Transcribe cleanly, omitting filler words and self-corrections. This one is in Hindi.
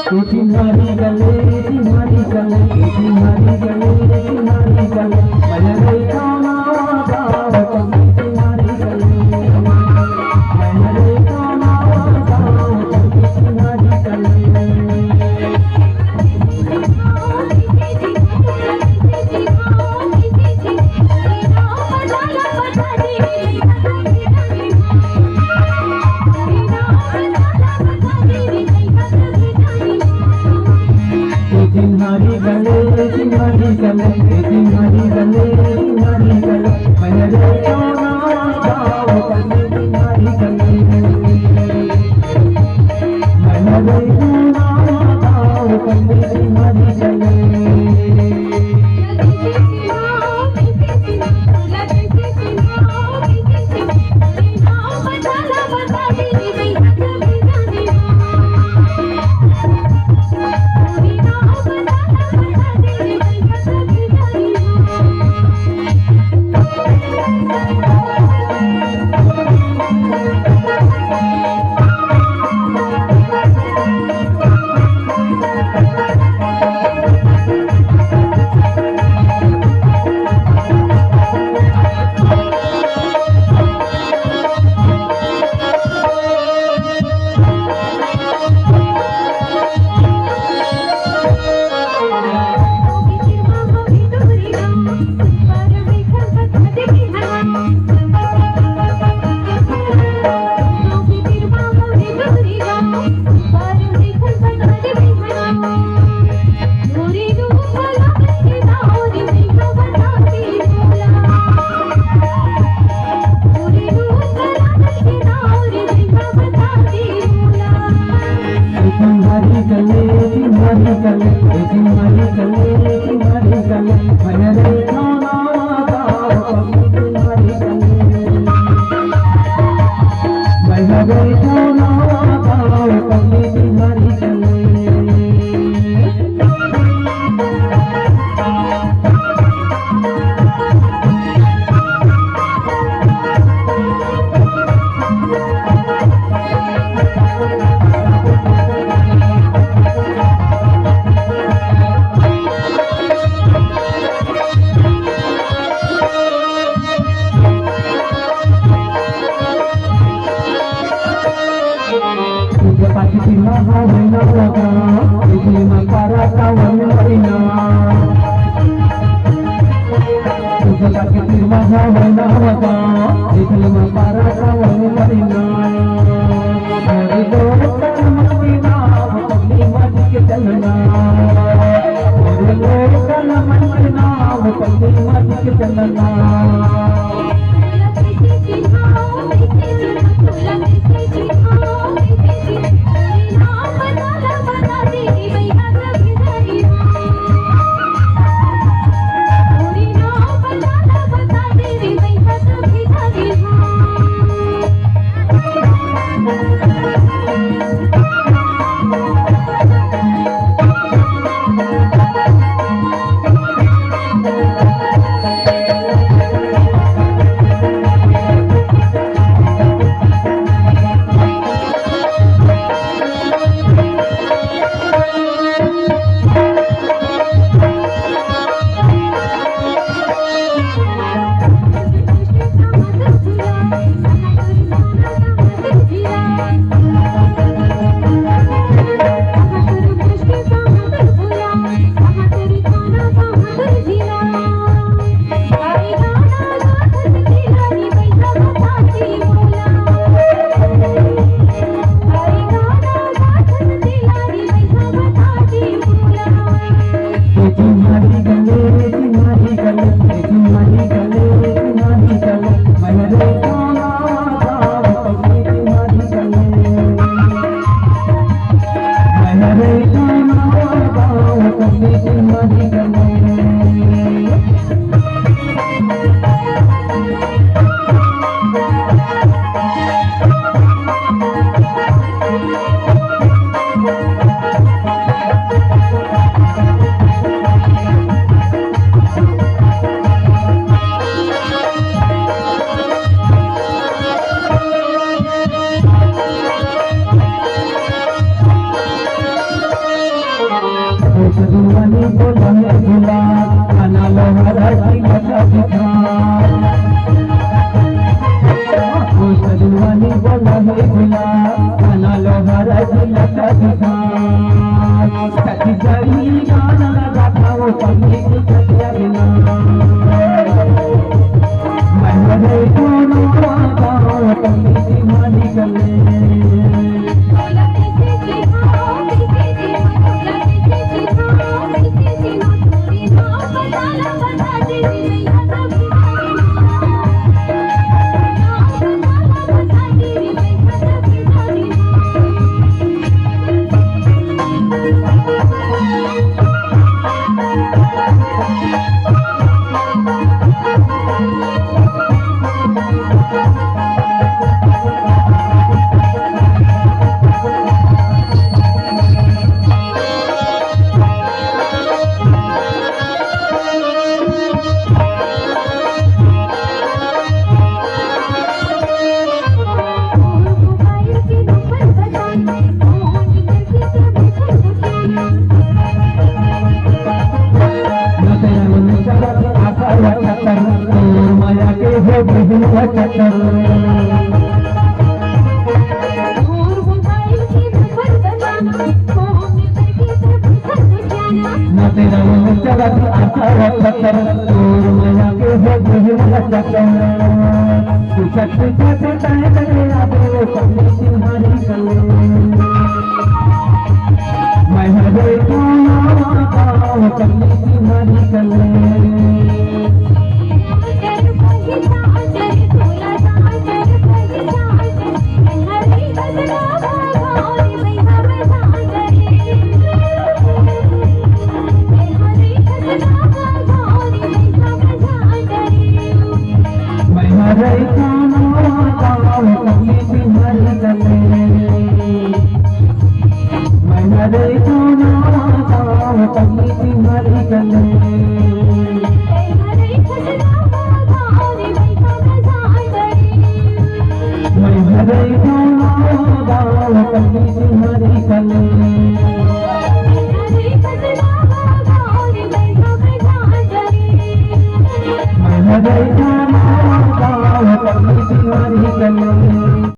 तुम्हारी गले तुम्हारी गले तुम्हारी गले तुम्हारी गले मलरे खाना गाओ तुम्हारी गले मलरे खाना गाओ तुम्हारी गले तुम्हारी गले तुम्हारी गले तुम्हारी गले तुम्हारी गले मलरे खाना गाओ तुम्हारी गले मलरे खाना गाओ तुम्हारी गले तुम्हारी गले तुम्हारी गले तुम्हारी गले तुम्हारी गले मलरे खाना गाओ तुम्हारी गले मलरे खाना गाओ तुम्हारी गले Pati Maha Wena Waka, Iti Makara Kawan Marina. Pati Maha Wena Waka, Iti Makara Kawan Marina. Hari Dokan Marina, Pagli Mati Chalna. Hari Dokan Marina, Pagli Mati Chalna. दिलवानी बोला है गुला खाना लोहारा की लगा दिखा कृष्ण दिलवानी बोला है गुला खाना लोहारा की लगा दिखा सची जाई गाना लगा था वो पगली की छतिया बिना मैं मरे कोनो आगा पगली की मानी गले माया के हो बिजली चक्कर न तेरा मन चला आशा चक्कर तोर माया के हो बिजली चक्कर तू चक्कर चक्कर करे आबे पगली तुम्हारी कले मैं हरे को ना पगली तुम्हारी कले तुम्हारी